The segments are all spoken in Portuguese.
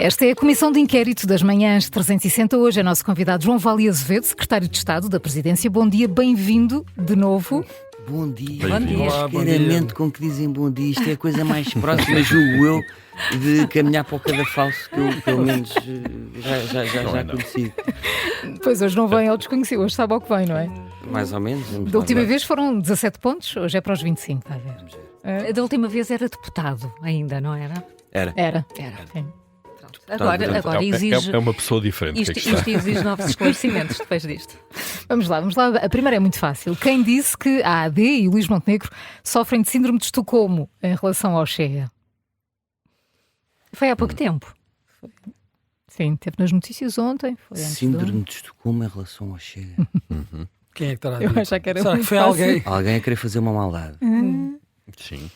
Esta é a Comissão de Inquérito das Manhãs 360. Hoje é nosso convidado João Vale Azevedo, Secretário de Estado da Presidência. Bom dia, bem-vindo de novo. Bom dia. Bom dia. Claramente com que dizem bom dia. Isto é a coisa mais próxima, julgo eu, de caminhar para o cadafalso que eu, pelo menos, já conheci. Pois hoje não vem ao desconhecido, hoje sabe ao que vem, não é? Mais ou menos. Da última vez foram 17 pontos, hoje é para os 25, está a ver? Da última vez era deputado ainda, não era? Era. Sim. Agora exige... É uma pessoa diferente. Isto exige novos esclarecimentos depois disto. Vamos lá. A primeira é muito fácil. Quem disse que a AD e Luís Montenegro sofrem de síndrome de Estocolmo em relação ao Chega? Foi há pouco tempo. Sim, teve nas notícias ontem. Foi Síndrome de Estocolmo em relação ao Chega. Quem é que estará a Eu dizer? achava que era Será muito que foi fácil. alguém? Alguém a querer fazer uma maldade. Sim.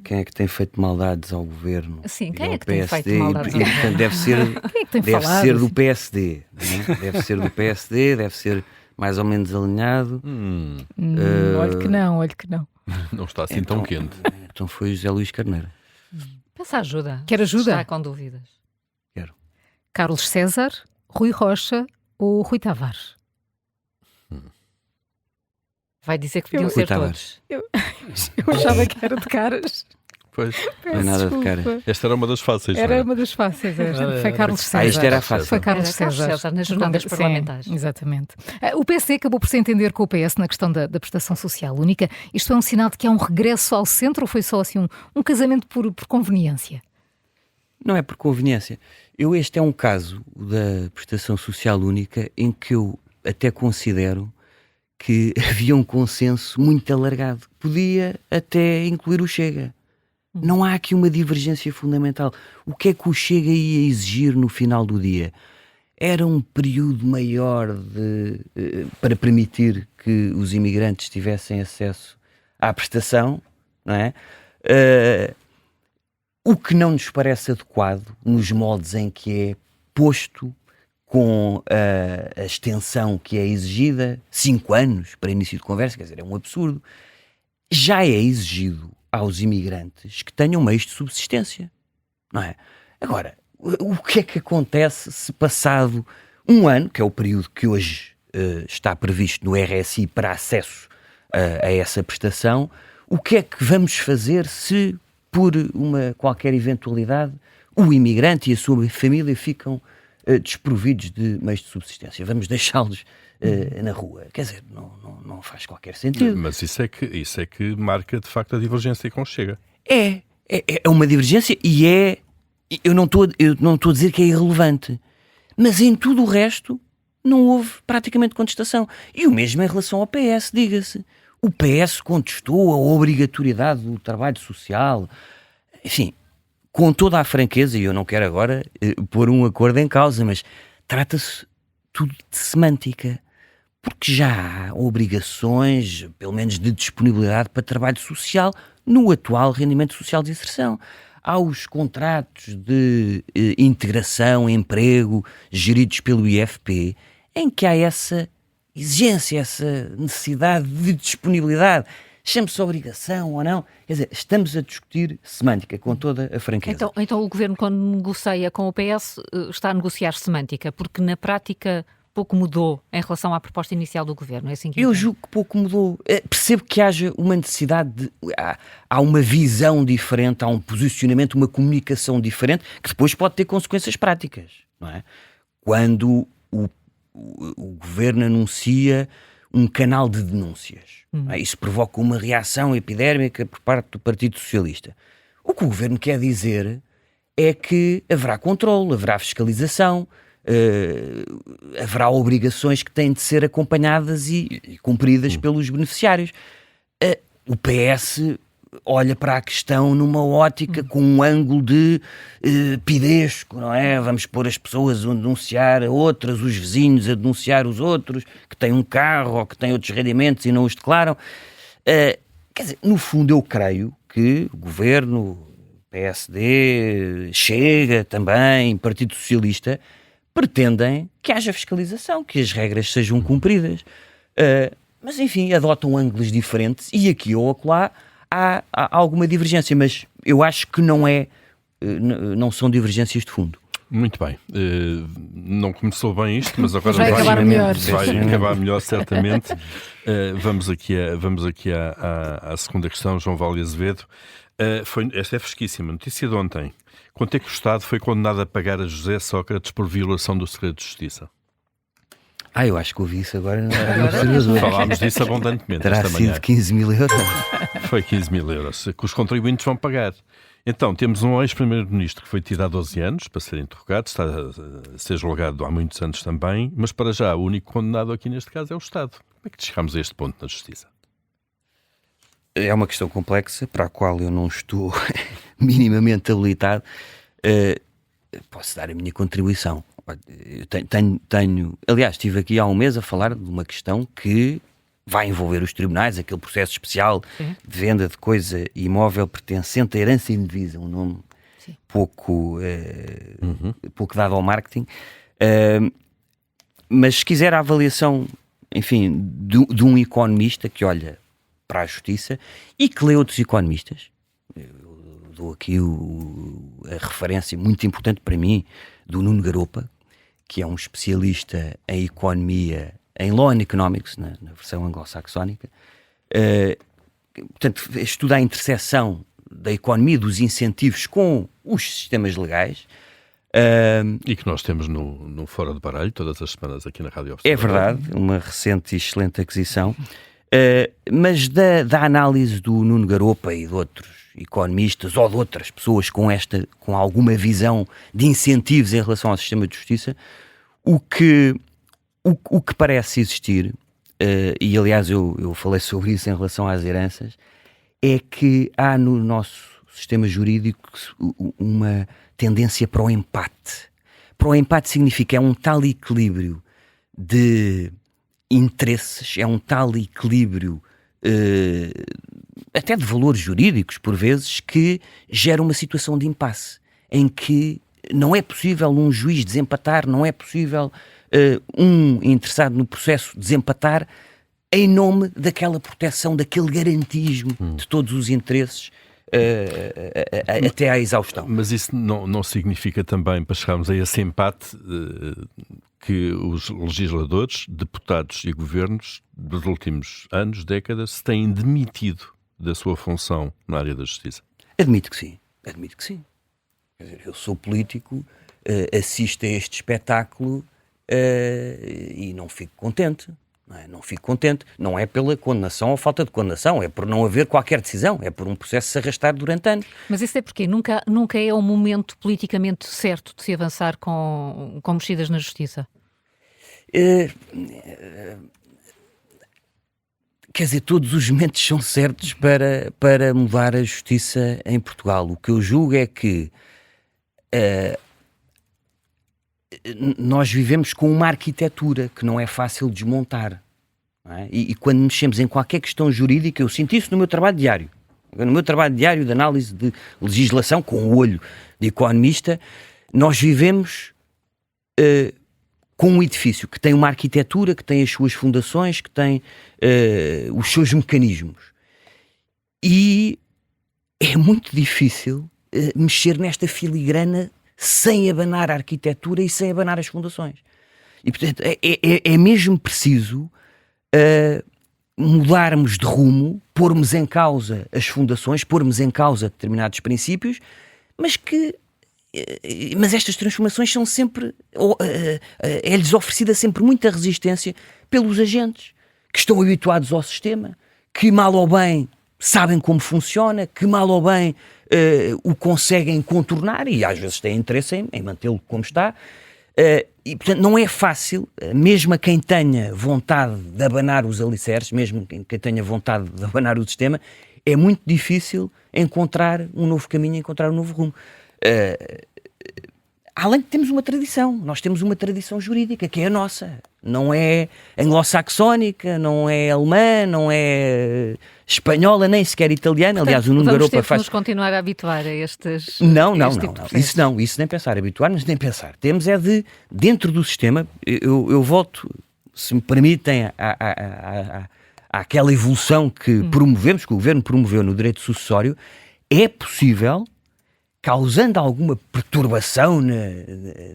Quem é que tem feito maldades ao governo? Sim, E quem ao é que tem PSD? feito maldades ao Portanto, deve ser, Quem é que tem deve falado? ser do PSD. Não é? Deve ser do PSD, deve ser mais ou menos alinhado. Olha que não. Não está assim tão quente. Então foi o José Luís Carneiro. Peça ajuda. Quer ajuda? Está com dúvidas. Quero. Carlos César, Rui Rocha ou Rui Tavares? Vai dizer que podiam Rui ser Tavares. todos. Eu achava que era de caras. Pois. Não é nada de Desculpa. cara. Esta era uma das fáceis. Era não é? uma das fáceis. Foi Carlos César. Isto era fácil. Foi Carlos Era Carlos César. César nas jornadas Sim, parlamentares. Exatamente. O PSD acabou por se entender com o PS na questão da prestação social única. Isto é um sinal de que há um regresso ao centro ou foi só assim um casamento por conveniência? Não é por conveniência. Este é um caso da prestação social única em que eu até considero que havia um consenso muito alargado. Podia até incluir o Chega. Não há aqui uma divergência fundamental. O que é que o Chega ia exigir no final do dia? Era um período maior para permitir que os imigrantes tivessem acesso à prestação, não é? O que não nos parece adequado nos moldes em que é posto com a extensão que é exigida, 5 anos para início de conversa, quer dizer, é um absurdo. Já é exigido aos imigrantes que tenham meios de subsistência, não é? Agora, o que é que acontece se passado um ano, que é o período que hoje está previsto no RSI para acesso a essa prestação, o que é que vamos fazer se, por qualquer eventualidade, o imigrante e a sua família ficam desprovidos de meios de subsistência? Vamos deixá-los na rua? Quer dizer, não faz qualquer sentido. Mas isso é que marca de facto a divergência com o Chega. É uma divergência e eu não estou a dizer que é irrelevante, mas em tudo o resto não houve praticamente contestação. E o mesmo em relação ao PS, diga-se. O PS contestou a obrigatoriedade do trabalho social. Enfim, com toda a franqueza, e eu não quero agora pôr um acordo em causa, mas trata-se tudo de semântica. Porque já há obrigações, pelo menos de disponibilidade para trabalho social, no atual rendimento social de inserção. Há os contratos de integração, emprego, geridos pelo IFP, em que há essa exigência, essa necessidade de disponibilidade. Chame-se obrigação ou não. Quer dizer, estamos a discutir semântica, com toda a franqueza. Então o Governo, quando negocia com o PS, está a negociar semântica, porque na prática pouco mudou em relação à proposta inicial do Governo. É assim que eu julgo que pouco mudou. Percebo que haja uma necessidade há uma visão diferente, há um posicionamento, uma comunicação diferente, que depois pode ter consequências práticas, não é? Quando o Governo anuncia um canal de denúncias, não é? Isso provoca uma reação epidérmica por parte do Partido Socialista. O que o Governo quer dizer é que haverá controle, haverá fiscalização, haverá obrigações que têm de ser acompanhadas e cumpridas pelos beneficiários. O PS olha para a questão numa ótica com um ângulo de pidesco, não é? Vamos pôr as pessoas a denunciar a outras, os vizinhos a denunciar os outros, que têm um carro ou que têm outros rendimentos e não os declaram. Quer dizer, no fundo eu creio que o Governo, PSD, Chega também, Partido Socialista, pretendem que haja fiscalização, que as regras sejam cumpridas. Mas, enfim, adotam ângulos diferentes e aqui ou acolá há alguma divergência, mas eu acho que não é não são divergências de fundo. Muito bem. Não começou bem isto, mas agora Vai acabar melhor. Vai acabar melhor, certamente. Vamos aqui à segunda questão, João Vale Azevedo. Esta é fresquíssima. Notícia de ontem. Quanto é que o Estado foi condenado a pagar a José Sócrates por violação do segredo de justiça? Eu acho que ouvi isso agora. Falámos disso abundantemente Terá esta manhã. sido 15 mil euros. Foi 15 mil euros, que os contribuintes vão pagar. Então, temos um ex-primeiro-ministro que foi tido há 12 anos para ser interrogado, está a ser julgado há muitos anos também, mas para já o único condenado aqui neste caso é o Estado. Como é que chegamos a este ponto na Justiça? É uma questão complexa para a qual eu não estou minimamente habilitado. Posso dar a minha contribuição. Aliás, estive aqui há um mês a falar de uma questão que vai envolver os tribunais, aquele processo especial de venda de coisa imóvel pertencente à herança indevisa, um nome pouco dado ao marketing. Mas se quiser a avaliação, enfim, de um economista que olha para a justiça e que lê outros economistas, eu dou aqui a referência muito importante para mim do Nuno Garopa, que é um especialista em economia, em Law and Economics, na versão anglo-saxónica. Portanto, estuda a interseção da economia, dos incentivos com os sistemas legais. E que nós temos no Fora do Baralho, todas as semanas aqui na Rádio Observador. É verdade, uma recente e excelente aquisição. Mas da análise do Nuno Garopa e de outros economistas ou de outras pessoas com alguma visão de incentivos em relação ao sistema de justiça, o que parece existir, e aliás eu falei sobre isso em relação às heranças, é que há no nosso sistema jurídico uma tendência para o empate. Para o empate significa um tal equilíbrio de interesses, é um tal equilíbrio até de valores jurídicos, por vezes, que gera uma situação de impasse, em que não é possível um juiz desempatar, não é possível um interessado no processo desempatar em nome daquela proteção, daquele garantismo de todos os interesses até à exaustão. Mas isso não significa também, para chegarmos a esse empate, que os legisladores, deputados e governos dos últimos anos, décadas, se têm demitido da sua função na área da justiça? Admito que sim. Quer dizer, eu sou político, assisto a este espetáculo e não fico contente. Não fico contente. Não é pela condenação ou falta de condenação, é por não haver qualquer decisão, é por um processo se arrastar durante anos. Mas isso é porque nunca é o momento politicamente certo de se avançar com mexidas na justiça? Quer dizer, todos os momentos são certos para mudar a justiça em Portugal. O que eu julgo é que nós vivemos com uma arquitetura que não é fácil desmontar. Não é? E quando mexemos em qualquer questão jurídica, eu sinto isso no meu trabalho diário. No meu trabalho diário de análise de legislação, com o olho de economista, nós vivemos com um edifício que tem uma arquitetura, que tem as suas fundações, que tem os seus mecanismos. E é muito difícil mexer nesta filigrana sem abanar a arquitetura e sem abanar as fundações. E, portanto, é mesmo preciso mudarmos de rumo, pormos em causa as fundações, pormos em causa determinados princípios, mas estas transformações são sempre, é-lhes oferecida sempre muita resistência pelos agentes que estão habituados ao sistema, que mal ou bem sabem como funciona, que mal ou bem o conseguem contornar e às vezes têm interesse em mantê-lo como está. E portanto não é fácil, mesmo a quem tenha vontade de abanar os alicerces, mesmo quem tenha vontade de abanar o sistema, é muito difícil encontrar um novo caminho, encontrar um novo rumo. Além de termos uma tradição, nós temos uma tradição jurídica que é a nossa, não é anglo-saxónica, não é alemã, não é espanhola, nem sequer italiana. Portanto, aliás, o Nuno Garopa faz... nos continuar a habituar a estes... Não, isso nem pensar, habituar-nos nem pensar. Temos é de, dentro do sistema, eu volto, se me permitem, àquela evolução que promovemos, que o Governo promoveu no direito sucessório. É possível causando alguma perturbação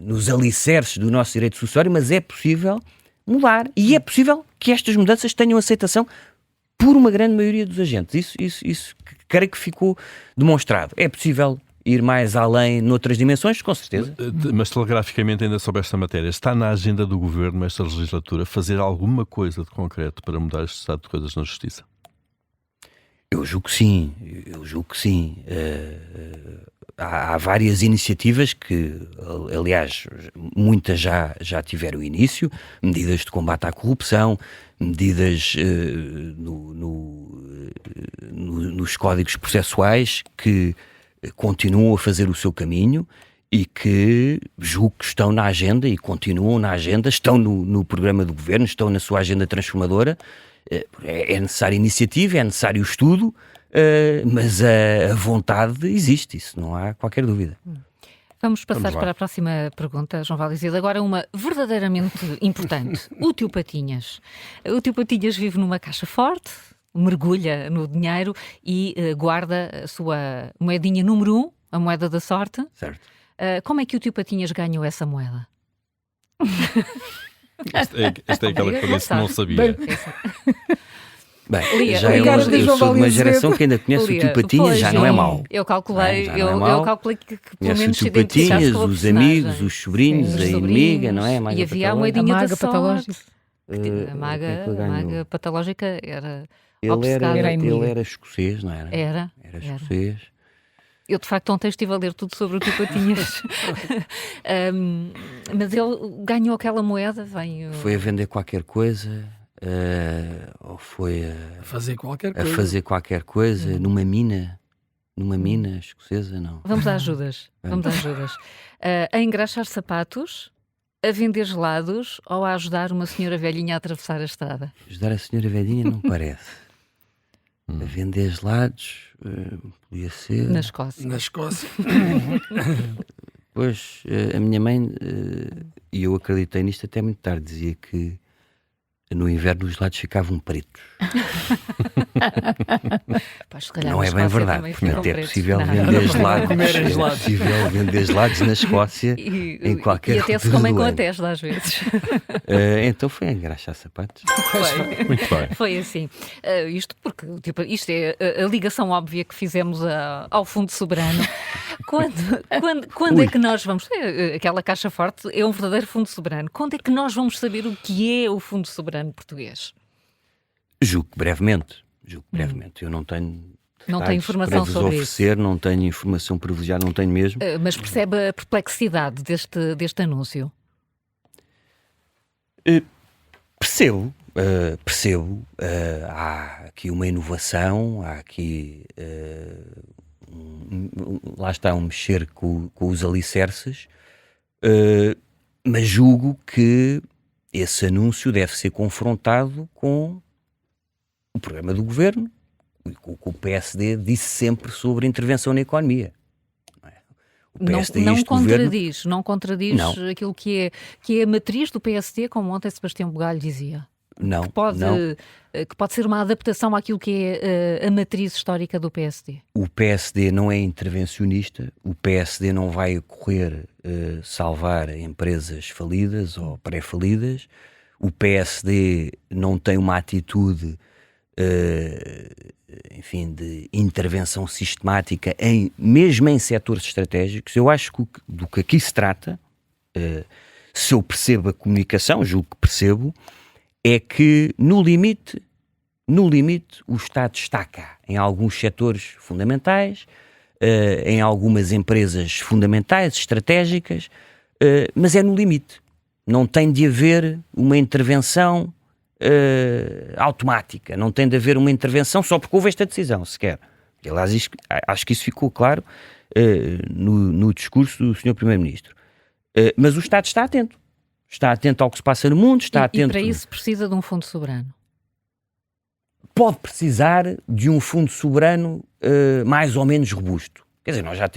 nos alicerces do nosso direito sucessório, mas é possível mudar. E é possível que estas mudanças tenham aceitação por uma grande maioria dos agentes. Isso creio que ficou demonstrado. É possível ir mais além noutras dimensões, com certeza. Mas telegraficamente ainda sobre esta matéria, está na agenda do Governo, esta legislatura, fazer alguma coisa de concreto para mudar este estado de coisas na Justiça? Eu julgo que sim. Há várias iniciativas que, aliás, muitas já tiveram início, medidas de combate à corrupção, medidas nos códigos processuais que continuam a fazer o seu caminho e que julgo que estão na agenda e continuam na agenda, estão no programa do Governo, estão na sua agenda transformadora. É necessária iniciativa, é necessário estudo, mas a vontade existe, isso não há qualquer dúvida. Vamos passar para a próxima pergunta, João Valdizia. Agora uma verdadeiramente importante. O tio Patinhas. O tio Patinhas vive numa caixa forte, mergulha no dinheiro e guarda a sua moedinha número 1, a moeda da sorte. Certo. Como é que o tio Patinhas ganhou essa moeda? Esta é aquela que eu disse que não sabia. Bem, Lia, eu sou de uma geração que ainda conhece o tio Patinhas, já não é mau. Eu calculei, eu calculei que pelo conhece menos o se tio identificasse Patinhas, com a os personagem. amigos, os sobrinhos, a inimiga, não é? E havia a moedinha da sorte. patológica. A maga patológica era Ele obcecada. era escocês, não era? Era. Escocês. Eu, de facto, ontem estive a ler tudo sobre o tio Patinhas. Mas ele ganhou aquela moeda, Foi a vender qualquer coisa, ou foi A fazer qualquer a coisa. fazer qualquer coisa numa mina escocesa, não. Vamos a ajudas. A engraxar sapatos, a vender gelados ou a ajudar uma senhora velhinha a atravessar a estrada? Ajudar a senhora velhinha não parece. A vender gelados, podia ser. Na Escócia. Na Escócia. Pois, a minha mãe, e eu acreditei nisto até muito tarde, dizia que no inverno os gelados ficavam pretos. Pois, se calhar Não na é bem Escócia verdade, também portanto ficam é pretos. possível Não. vender gelados. Comerem É gelados. possível vender gelados na Escócia em qualquer E até se altura comem do com a ano. Tesla às vezes. Então foi a engraxar sapatos. Muito bem. Foi assim. Isto porque isto é a ligação óbvia que fizemos ao Fundo Soberano. Quando é que nós vamos... Aquela caixa forte é um verdadeiro Fundo Soberano. Quando é que nós vamos saber o que é o Fundo Soberano português? Julgo que brevemente. Eu não tenho Não tem informação para vos sobre oferecer, não tenho informação privilegiada, não tenho mesmo. Mas percebe a perplexidade deste anúncio? Percebo. Há aqui uma inovação, há aqui lá está um mexer com os alicerces, mas julgo que esse anúncio deve ser confrontado com o programa do Governo, com o que o PSD disse sempre sobre intervenção na economia. O PSD e este governo... Não contradiz Não. aquilo que é a matriz do PSD, como ontem Sebastião Bugalho dizia. Não, Que pode ser uma adaptação àquilo que é a matriz histórica do PSD. O PSD não é intervencionista, o PSD não vai correr salvar empresas falidas ou pré-falidas, o PSD não tem uma atitude de intervenção sistemática mesmo em setores estratégicos. Eu acho que do que aqui se trata, se eu percebo a comunicação, julgo que percebo, é que no limite o Estado está cá em alguns setores fundamentais, em algumas empresas fundamentais, estratégicas, mas é no limite. Não tem de haver uma intervenção automática, não tem de haver uma intervenção só porque houve esta decisão, sequer. Aliás, acho que isso ficou claro no discurso do Sr. Primeiro-Ministro. Mas o Estado está atento ao que se passa no mundo, está atento... E para isso precisa de um fundo soberano? Pode precisar de um fundo soberano mais ou menos robusto. Quer dizer, nós já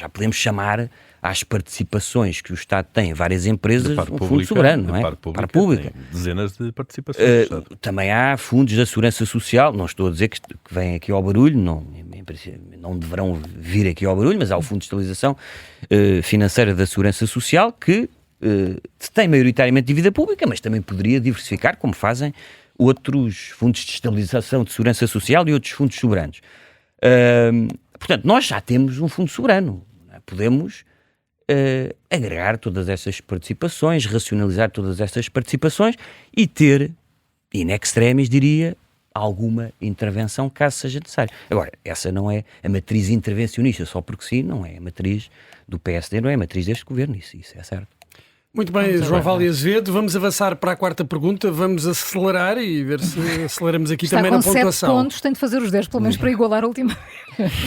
podemos chamar às participações que o Estado tem em várias empresas um fundo soberano, não é? Para a pública. Dezenas de participações do Estado. Também há fundos da segurança social, não estou a dizer que vem aqui ao barulho, não, em não deverão vir aqui ao barulho, mas há o Fundo de Estabilização Financeira da Segurança Social, que tem maioritariamente dívida pública, mas também poderia diversificar, como fazem outros fundos de estabilização de segurança social e outros fundos soberanos. Portanto, nós já temos um fundo soberano. Podemos agregar todas essas participações, racionalizar todas essas participações e ter, in extremis, diria, alguma intervenção, caso seja necessário. Agora, essa não é a matriz intervencionista, só porque sim, não é a matriz do PSD, não é a matriz deste governo, isso é certo. Muito bem, João Vale Azevedo, vamos avançar para a quarta pergunta, vamos acelerar e ver se aceleramos aqui também na pontuação. Está com 7 pontos, tem de fazer os 10 pelo menos para igualar a última.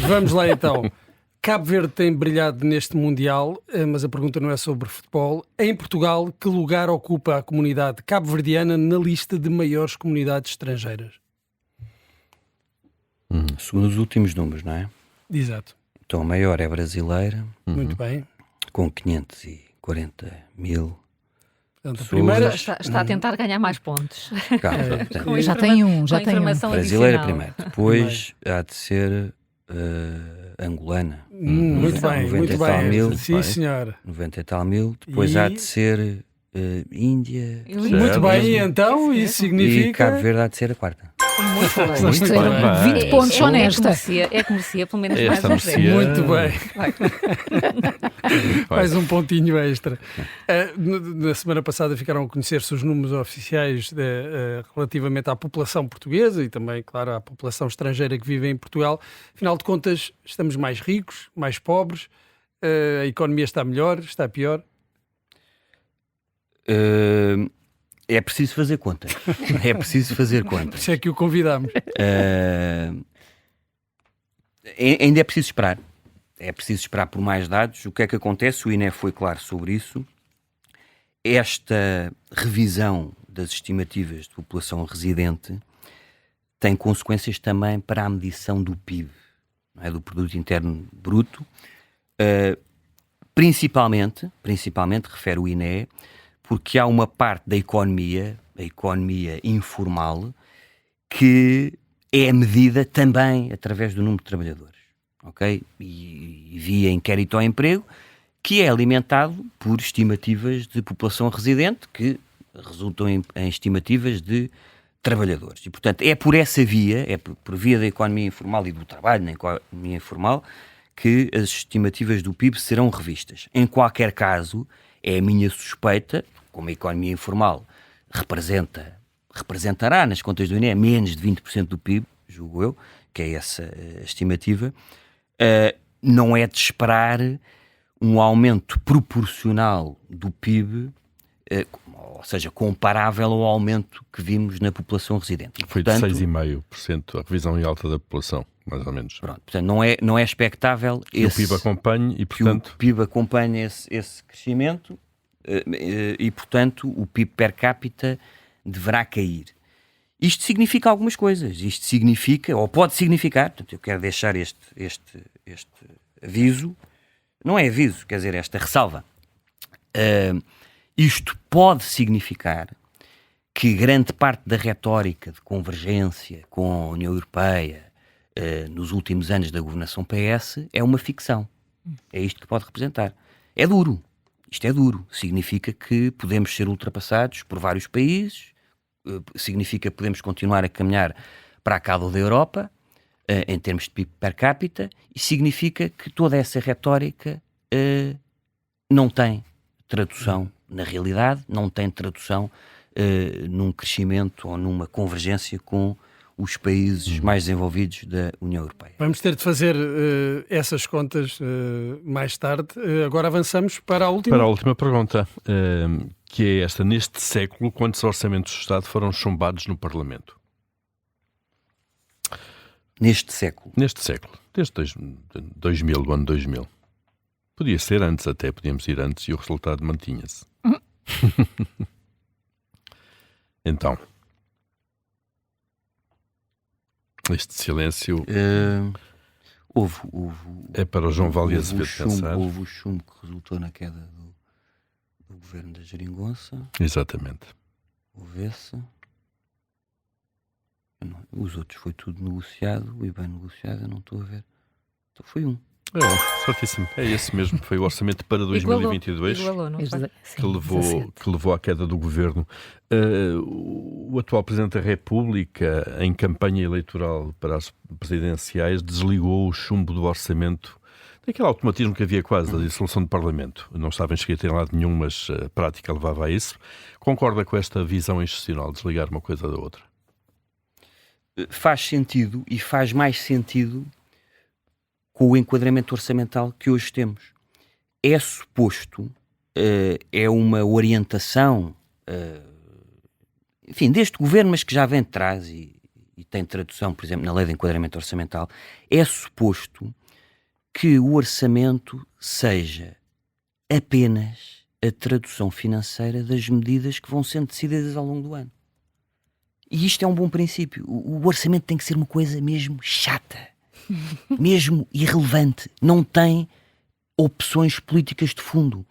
Vamos lá então. Cabo Verde tem brilhado neste Mundial, mas a pergunta não é sobre futebol. Em Portugal, que lugar ocupa a comunidade cabo-verdiana na lista de maiores comunidades estrangeiras? Segundo os últimos números, não é? Exato. Então a maior é brasileira. Muito bem. Com 540 mil. Portanto, a primeira está a tentar ganhar mais pontos. Já tem um. Brasileira primeiro. Depois há de ser angolana. Muito bem, muito bem. Mil, sim, senhor. 90 e tal mil. Depois há de ser Índia. Muito bem, então isso significa... E Cabo Verde há de ser a quarta. Muito bem. 20 pontos só nesta. É que merecia pelo menos Esta mais merecia. Muito bem. Mais um pontinho extra. Na semana passada ficaram a conhecer-se os números oficiais relativamente à população portuguesa e também, claro, à população estrangeira que vive em Portugal. Afinal de contas, estamos mais ricos, mais pobres, a economia está melhor, está pior? É preciso fazer conta. É preciso fazer conta. Por isso é que o convidamos. Ainda é preciso esperar. É preciso esperar por mais dados. O que é que acontece? O INE foi claro sobre isso. Esta revisão das estimativas de população residente tem consequências também para a medição do PIB, não é? Do Produto Interno Bruto. Principalmente, refere o INE, porque há uma parte da economia, a economia informal, que é medida também através do número de trabalhadores, ok? E via inquérito ao emprego, que é alimentado por estimativas de população residente, que resultam em estimativas de trabalhadores. E, portanto, é por essa via, é por via da economia informal e do trabalho na economia informal, que as estimativas do PIB serão revistas. Em qualquer caso, é a minha suspeita, como a economia informal representará nas contas do INE menos de 20% do PIB, julgo eu, que é essa estimativa, não é de esperar um aumento proporcional do PIB, ou seja, comparável ao aumento que vimos na população residente. E, foi de 6,5% a revisão em alta da população, mais ou menos. Pronto, portanto, não é expectável que o PIB acompanhe e, portanto... que o PIB acompanhe esse crescimento e, portanto, o PIB per capita deverá cair. Isto significa algumas coisas. Isto significa, ou pode significar, portanto, eu quero deixar este aviso, não é aviso, quer dizer, esta ressalva. Isto pode significar que grande parte da retórica de convergência com a União Europeia nos últimos anos da governação PS é uma ficção. É isto que pode representar. É duro. Isto é duro. Significa que podemos ser ultrapassados por vários países, significa que podemos continuar a caminhar para a cauda da Europa, em termos de PIB per capita, e significa que toda essa retórica não tem tradução na realidade, não tem tradução num crescimento ou numa convergência com os países mais desenvolvidos da União Europeia. Vamos ter de fazer essas contas mais tarde. Agora avançamos para a última. Para a última pergunta, que é esta. Neste século, quantos orçamentos de Estado foram chumbados no Parlamento? Neste século? Neste século. Desde 2000, o ano 2000. Podia ser antes até, podíamos ir antes e o resultado mantinha-se. Então, este silêncio houve é para o João Vale Azevedo pensar. Houve o chumbo que resultou na queda do governo da Geringonça. Exatamente. Houve esse. Os outros foi tudo negociado, e bem negociado, eu não estou a ver. Então foi um. Certíssimo. É esse mesmo. Foi o orçamento para 2022 que levou à queda do governo. O atual Presidente da República, em campanha eleitoral para as presidenciais, desligou o chumbo do orçamento, daquele automatismo que havia quase da dissolução do Parlamento. Não estava inscrito em lado nenhum, mas a prática levava a isso. Concorda com esta visão institucional, desligar uma coisa da outra? Faz sentido, e faz mais sentido com o enquadramento orçamental que hoje temos. É suposto, é uma orientação, enfim, deste governo, mas que já vem de trás e tem tradução, por exemplo, na lei de enquadramento orçamental, é suposto que o orçamento seja apenas a tradução financeira das medidas que vão sendo decididas ao longo do ano. E isto é um bom princípio. O orçamento tem que ser uma coisa mesmo chata, mesmo irrelevante. Não tem opções políticas de fundo.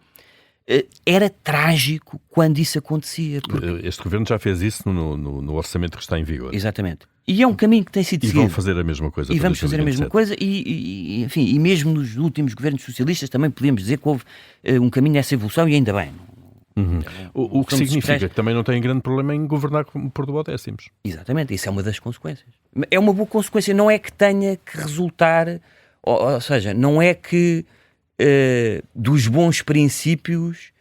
Era trágico quando isso acontecia. Este governo já fez isso no orçamento que está em vigor. Exatamente. E é um caminho que tem sido seguido. E vão fazer a mesma coisa. E vamos fazer a mesma coisa. Enfim, e mesmo nos últimos governos socialistas também podemos dizer que houve um caminho nessa evolução, e ainda bem. O que significa que também não tem grande problema em governar por duodécimos. Exatamente, isso é uma das consequências. É uma boa consequência, não é que tenha que resultar, ou seja, não é que dos bons princípios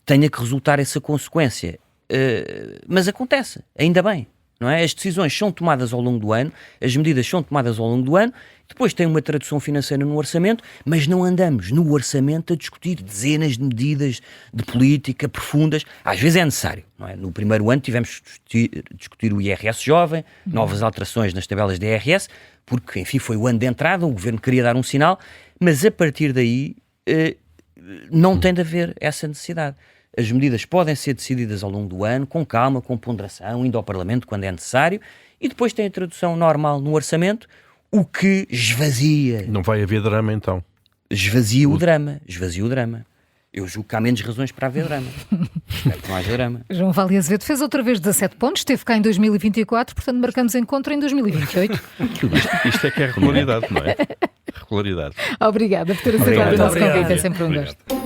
tenha que resultar essa consequência. Mas acontece, ainda bem. Não é? As decisões são tomadas ao longo do ano, as medidas são tomadas ao longo do ano, depois tem uma tradução financeira no orçamento, mas não andamos no orçamento a discutir dezenas de medidas de política profundas. Às vezes é necessário. Não é? No primeiro ano tivemos que discutir o IRS jovem, novas alterações nas tabelas de IRS, porque, enfim, foi o ano de entrada, o governo queria dar um sinal, mas a partir daí não tem de haver essa necessidade. As medidas podem ser decididas ao longo do ano, com calma, com ponderação, indo ao Parlamento quando é necessário, e depois tem a tradução normal no orçamento, o que esvazia. Não vai haver drama, então? Esvazia o drama. Eu julgo que há menos razões para haver drama. Espero que não haja drama. João Vale Azevedo fez outra vez 17 pontos, esteve cá em 2024, portanto marcamos encontro em 2028. Isto é que é regularidade, não é? Regularidade. Obrigada por ter aceitado o nosso convite, é sempre um gosto.